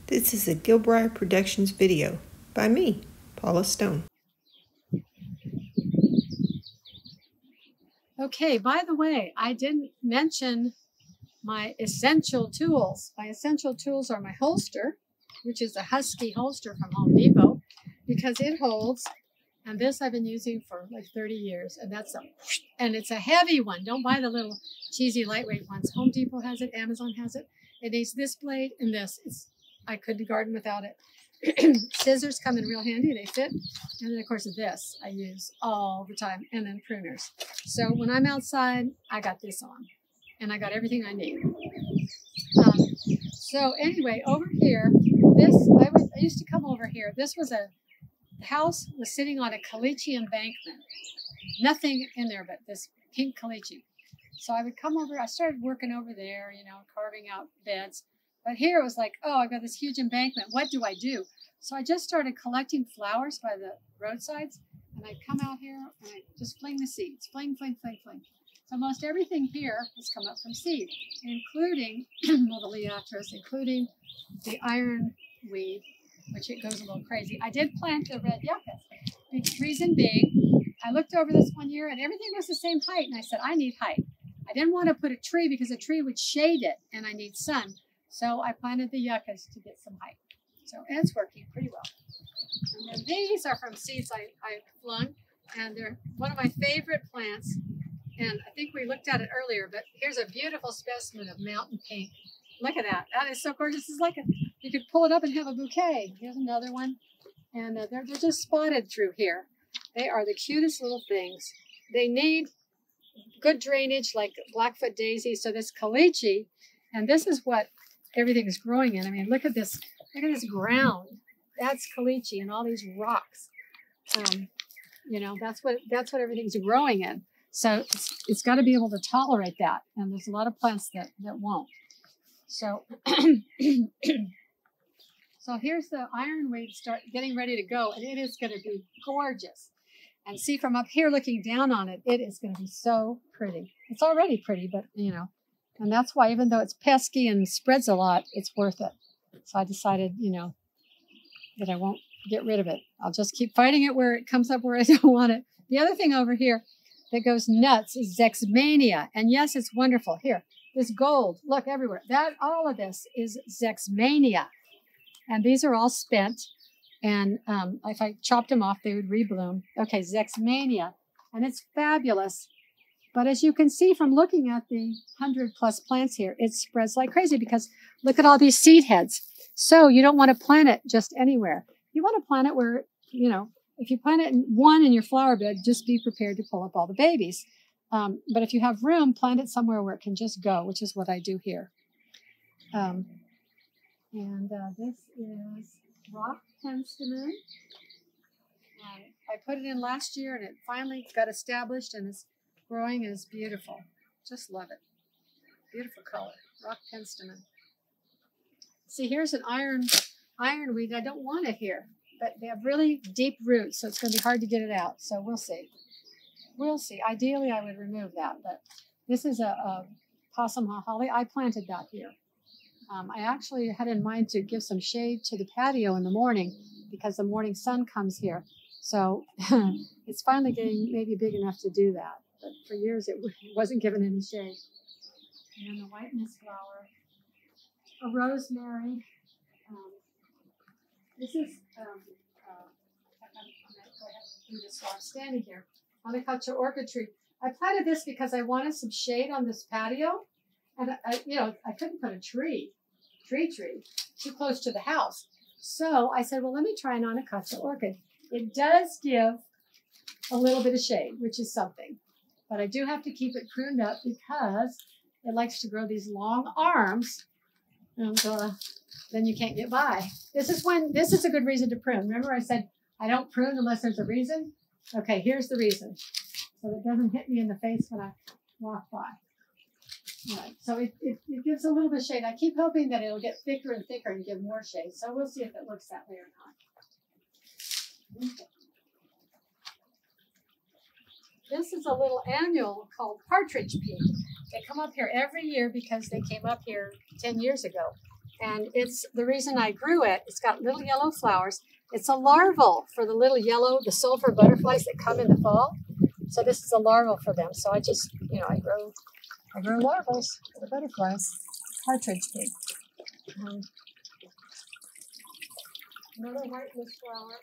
This is a Gilbriar Productions video by me, Paula Stone. Okay, by the way, I didn't mention my essential tools. My essential tools are my holster, which is a Husky holster from Home Depot, because it holds, and this I've been using for like 30 years, and it's a heavy one. Don't buy the little cheesy lightweight ones. Home Depot has it, Amazon has it. It needs this blade and this. I couldn't garden without it. Scissors come in real handy, they fit. And then of course this I use all the time, and then pruners. So when I'm outside, I got this on, and I got everything I need. So anyway, over here, I used to come over here. This was the house was sitting on a caliche embankment. Nothing in there but this pink caliche. So I would come over, I started working over there, carving out beds. But here it was like, oh, I've got this huge embankment. What do I do? So I just started collecting flowers by the roadsides, and I'd come out here and I'd just fling the seeds. Fling, fling, fling, fling. So most everything here has come up from seed, including the liatris, including the ironweed, which it goes a little crazy. I did plant the red yuccas. The reason being, I looked over this one year and everything was the same height, and I said, I need height. I didn't want to put a tree because a tree would shade it, and I need sun. So I planted the yuccas to get some height. So it's working pretty well. And then these are from seeds I flung, and they're one of my favorite plants. And I think we looked at it earlier, but here's a beautiful specimen of mountain pink. Look at that. That is so gorgeous. It's like you could pull it up and have a bouquet. Here's another one. And they're just spotted through here. They are the cutest little things. They need good drainage like Blackfoot daisy. So this caliche, and this is what everything is growing in. I mean, look at this ground. That's caliche and all these rocks. That's what everything's growing in. So it's got to be able to tolerate that. And there's a lot of plants that won't. So, so here's the ironweed start getting ready to go, and it is going to be gorgeous. And see, from up here looking down on it, it is going to be so pretty. It's already pretty, but and that's why, even though it's pesky and spreads a lot, it's worth it. So I decided, that I won't get rid of it. I'll just keep fighting it where it comes up where I don't want it. The other thing over here that goes nuts is Zexmania. And yes, it's wonderful. Here, this gold, look everywhere. All of this is Zexmania. And these are all spent. And if I chopped them off, they would rebloom. Okay, Zexmania. And it's fabulous. But as you can see from looking at the 100+ plants here, it spreads like crazy because look at all these seed heads. So you don't want to plant it just anywhere. You want to plant it where, if you plant it in your flower bed, just be prepared to pull up all the babies. But if you have room, plant it somewhere where it can just go, which is what I do here. This is rock penstemon. I put it in last year, and it finally got established, and it's growing, and it's beautiful. Just love it. Beautiful color. Rock penstemon. See, here's an ironweed. I don't want it here, but they have really deep roots, so it's going to be hard to get it out. So we'll see. We'll see. Ideally, I would remove that, but this is a possum holly. I planted that here. I actually had in mind to give some shade to the patio in the morning because the morning sun comes here. So it's finally getting maybe big enough to do that. But for years, it wasn't given any shade. And then the white mist flower, a rosemary. This is, I'm going to go ahead and do this while I'm standing here. Monoculture orchid tree. I planted this because I wanted some shade on this patio. And I couldn't put a tree too close to the house. So I said, well, let me try an Monoculture orchid. It does give a little bit of shade, which is something. But I do have to keep it pruned up because it likes to grow these long arms, and then you can't get by. This is a good reason to prune. Remember I said I don't prune unless there's a reason? Okay, here's the reason. So it doesn't hit me in the face when I walk by. All right, so it gives a little bit of shade. I keep hoping that it'll get thicker and thicker and give more shade. So we'll see if it looks that way or not. Okay. This is a little annual called partridge pea. They come up here every year because they came up here 10 years ago. And it's the reason I grew it. It's got little yellow flowers. It's a larval for the little yellow, the sulfur butterflies that come in the fall. So this is a larval for them. So I just, I grow larvals for the butterflies. Partridge pig. Another whiteless flower.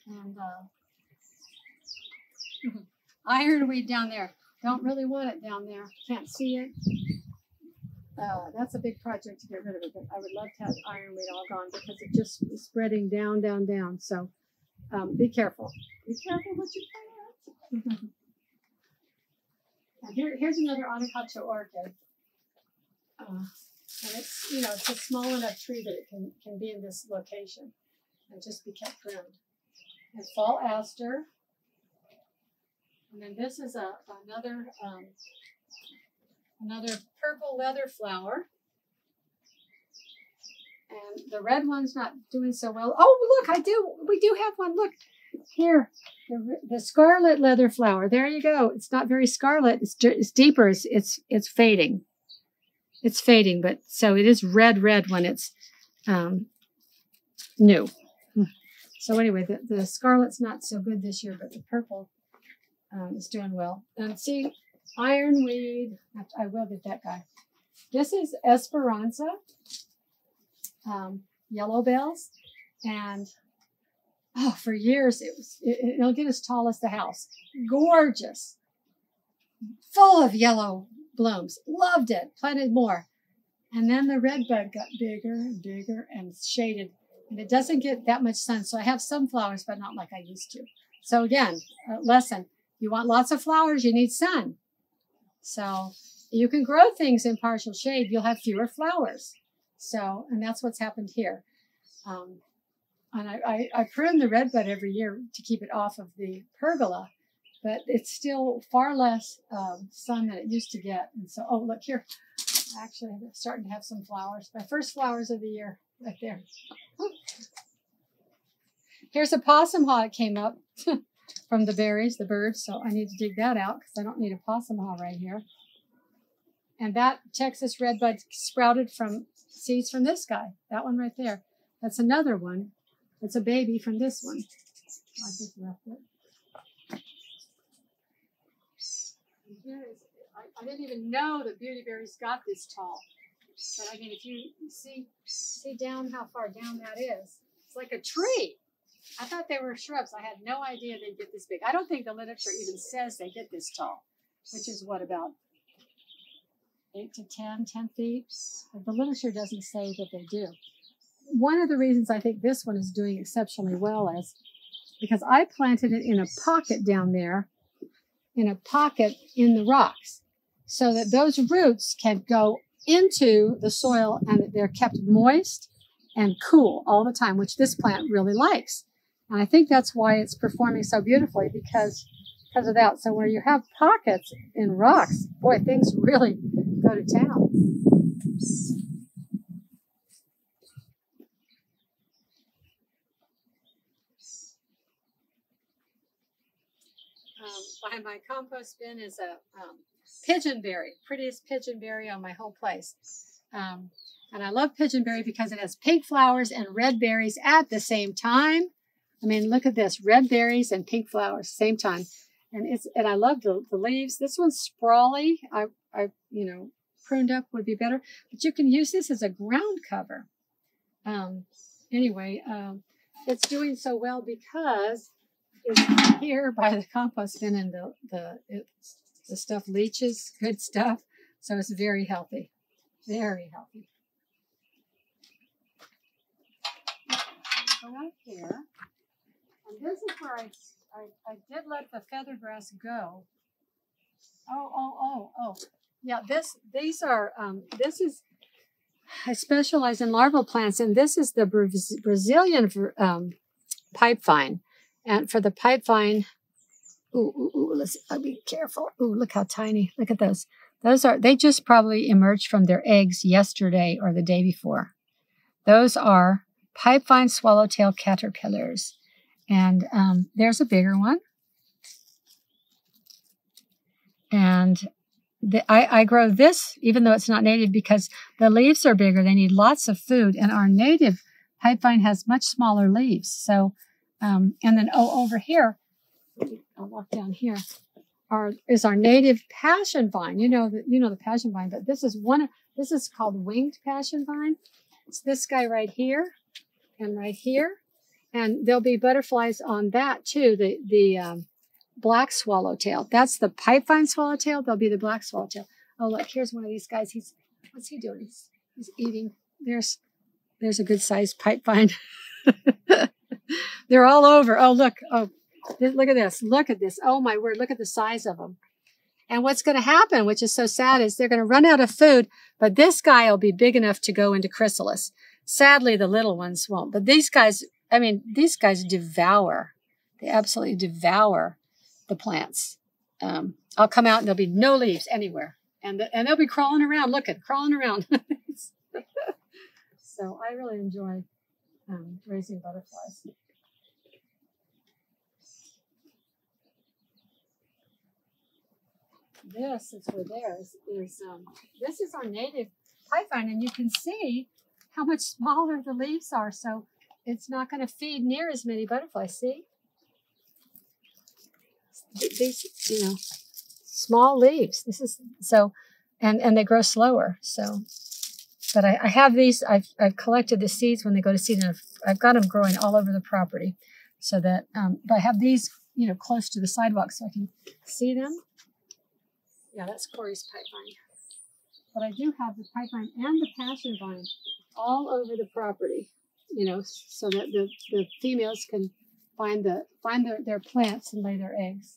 And ironweed down there. Don't really want it down there. Can't see it. That's a big project to get rid of it, but I would love to have ironweed all gone because it just is spreading down, down, down. So be careful. Be careful what you plant. And here's another Anacacho orchid. And it's, it's a small enough tree that it can be in this location and just be kept groomed. And fall aster. And then this is another purple leather flower. And the red one's not doing so well. Oh, look, we do have one. Look here, the scarlet leather flower. There you go. It's not very scarlet. It's deeper. It's fading. It's fading, but so it is red when it's new. So anyway, the scarlet's not so good this year, but the purple is doing well. And see, ironweed. I will get that guy. This is Esperanza, yellow bells, and for years it'll get as tall as the house. Gorgeous, full of yellow blooms. Loved it. Planted more, and then the red bud got bigger and bigger and shaded, and it doesn't get that much sun. So I have some flowers, but not like I used to. So again, lesson: you want lots of flowers, you need sun. So you can grow things in partial shade. You'll have fewer flowers. So, and that's what's happened here. And I prune the redbud every year to keep it off of the pergola, but it's still far less sun than it used to get. And so, oh, look here. Actually, I'm starting to have some flowers. My first flowers of the year right there. Here's a possum haw that came up from the berries, the birds. So I need to dig that out because I don't need a possum haw right here. And that Texas redbud sprouted from seeds from this guy. That one right there. That's another one. It's a baby from this one. I just left it. And here is, I didn't even know that beauty berries got this tall. But I mean, if you see down how far down that is, it's like a tree. I thought they were shrubs. I had no idea they'd get this big. I don't think the literature even says they get this tall, which is what, about 8 to 10 feet. The literature doesn't say that they do. One of the reasons I think this one is doing exceptionally well is because I planted it in a pocket down there, in a pocket in the rocks, so that those roots can go into the soil and they're kept moist and cool all the time, which this plant really likes. And I think that's why it's performing so beautifully, because of that. So where you have pockets in rocks, boy, things really go to town. By my compost bin is a pigeonberry, prettiest pigeonberry on my whole place. And I love pigeonberry because it has pink flowers and red berries at the same time. I mean, look at this, red berries and pink flowers, same time. And I love the leaves. This one's sprawly. I pruned up would be better, but you can use this as a ground cover. Anyway, it's doing so well because it's here by the compost bin, and the stuff leaches, good stuff. So it's very healthy, very healthy. Go out here, and this is where I did let the feather grass go. Oh. Yeah, these are, I specialize in larval plants, and this is the Brazilian pipevine. And for the pipevine, I'll be careful. Ooh, look how tiny. Look at those. They just probably emerged from their eggs yesterday or the day before. Those are pipevine swallowtail caterpillars. And there's a bigger one. And I grow this, even though it's not native, because the leaves are bigger. They need lots of food. And our native pipevine has much smaller leaves. So, and then, over here, I'll walk down here, is our native passion vine. You know the passion vine, but this is called winged passion vine. It's this guy right here and right here. And there'll be butterflies on that too, the black swallowtail. That's the pipevine swallowtail. There'll be the black swallowtail. Oh, look, here's one of these guys. What's he doing? He's eating. There's a good sized pipevine. They're all over. Oh, look. Oh, look at this. Look at this. Oh, my word. Look at the size of them. And what's going to happen, which is so sad, is they're going to run out of food, but this guy will be big enough to go into chrysalis. Sadly, the little ones won't. But these guys devour. They absolutely devour the plants. I'll come out and there'll be no leaves anywhere. And they'll be crawling around. Crawling around. So I really enjoy raising butterflies. This, since we're there, this is our native pipevine, and you can see how much smaller the leaves are. So it's not going to feed near as many butterflies. See, these, small leaves. This is so, and they grow slower. So, but I have these. I've collected the seeds when they go to seed, and I've got them growing all over the property, so that but I have these, close to the sidewalk so I can see them. Yeah, that's Corey's pipevine. But I do have the pipevine and the passion vine all over the property, so that the females can find their plants and lay their eggs.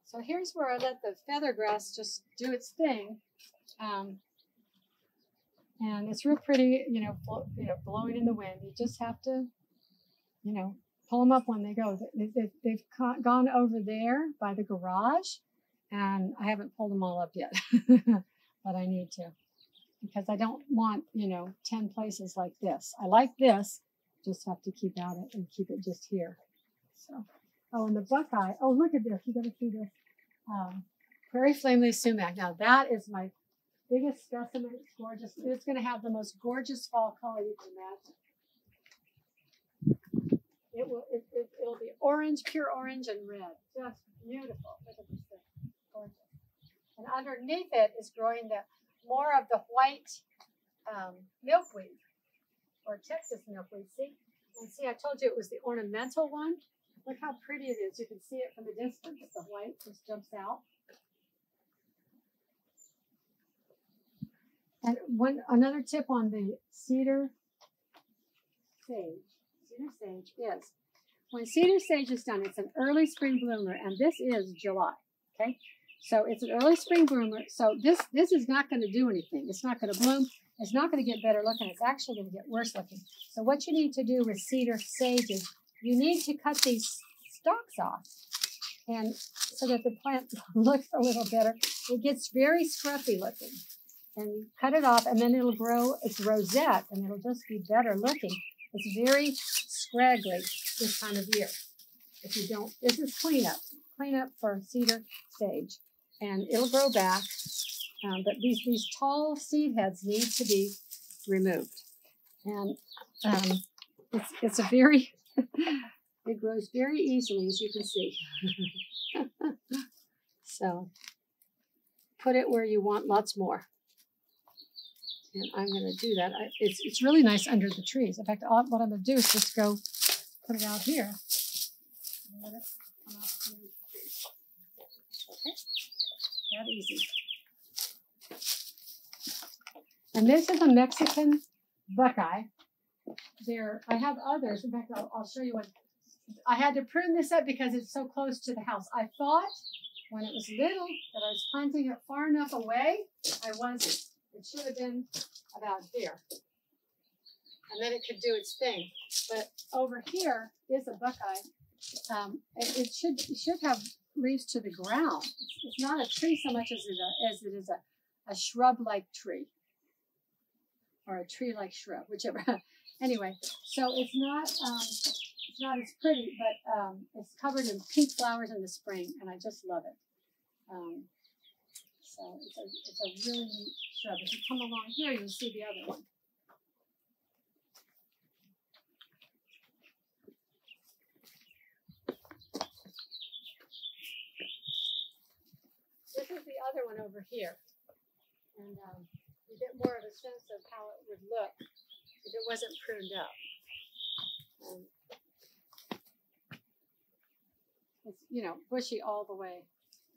So here's where I let the feathergrass just do its thing. And it's real pretty, blowing in the wind. You just have to, pull them up when they go. They've gone over there by the garage, and I haven't pulled them all up yet, but I need to, because I don't want, 10 places like this. I like this, just have to keep at it and keep it just here. So, and the buckeye. Oh, look at this. You got to see this. Prairie flame-leaf sumac. Now that is my biggest specimen. It's gorgeous. It's going to have the most gorgeous fall color you can imagine. It'll be orange, pure orange and red. Just beautiful. Look at this thing. Gorgeous. And underneath it is growing more of the white milkweed, or Texas milkweed. See, I told you it was the ornamental one. Look how pretty it is. You can see it from a distance. The white just jumps out. And another tip on the cedar sage is, when cedar sage is done, it's an early spring bloomer, and this is July, okay? So it's an early spring bloomer, so this is not going to do anything. It's not going to bloom. It's not going to get better looking. It's actually going to get worse looking. So what you need to do with cedar sage is you need to cut these stalks off, and so that the plant looks a little better. It gets very scruffy looking. And you cut it off, and then it'll grow its rosette, and it'll just be better looking. It's very scraggly this time of year. If you don't, this is cleanup for cedar sage, and it'll grow back. But these tall seed heads need to be removed, and it's a very it grows very easily, as you can see. So put it where you want lots more. And I'm going to do that. It's really nice under the trees. In fact, what I'm going to do is just go put it out here. And let it come off the trees. Okay? That easy. And this is a Mexican buckeye. I have others. In fact, I'll show you one. I had to prune this up because it's so close to the house. I thought when it was little that I was planting it far enough away. I wasn't. It should have been about here. And then it could do its thing. But over here is a buckeye. It should have leaves to the ground. It's not a tree so much as it is a shrub-like tree. or a tree-like shrub, whichever. Anyway, so it's not as pretty, but it's covered in pink flowers in the spring, and I just love it. So it's a really neat shrub. If you come along here, you'll see the other one. This is the other one over here, and you get more of a sense of how it would look if it wasn't pruned up. It's, you know, bushy all the way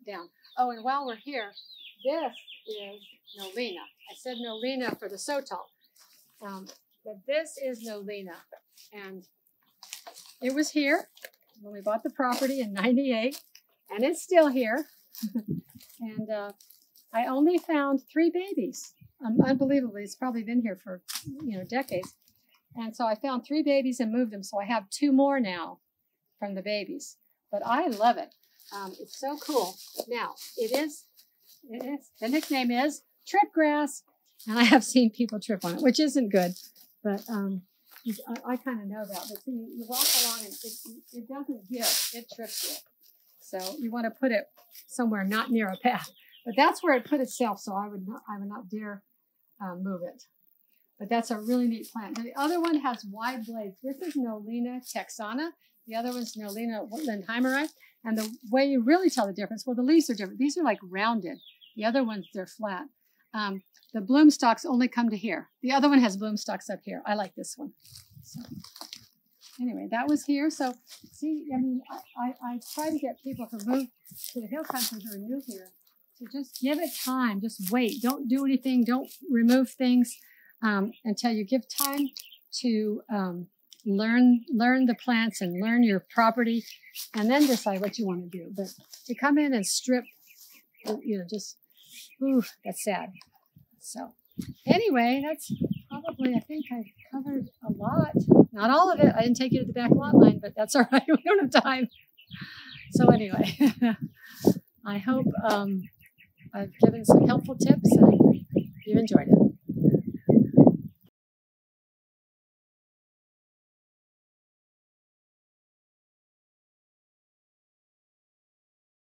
down. Oh, and while we're here, this is Nolina. I said Nolina for the Sotal, but this is Nolina, and it was here when we bought the property in '98, and it's still here. And I only found 3 babies. Unbelievably, it's probably been here for, you know, decades. And so I found 3 babies and moved them. So I have 2 more now from the babies. But I love it. It's so cool. Now, the nickname is tripgrass. And I have seen people trip on it, which isn't good. But I kind of know that. But see, you walk along and it doesn't give. It trips you. So you want to put it somewhere not near a path. But that's where it put itself, so I would not dare move it. But that's a really neat plant. Now, the other one has wide blades. This is Nolina texana. The other one's Nolina lindheimeri. And the way you really tell the difference, well, the leaves are different. These are like rounded. The other ones, they're flat. The bloom stalks only come to here. The other one has bloom stalks up here. I like this one. So, anyway, that was here. So, see, I mean, I try to get people who move to the hill country who are new here to just give it time. Just wait. Don't do anything. Don't remove things until you give time to learn the plants and learn your property, and then decide what you want to do. But to come in and strip, you know, just, ooh, that's sad. So anyway, that's probably, I think I've covered a lot. Not all of it. I didn't take you to the back lot line, but that's all right. We don't have time. So anyway, I hope I've given some helpful tips and you've enjoyed it.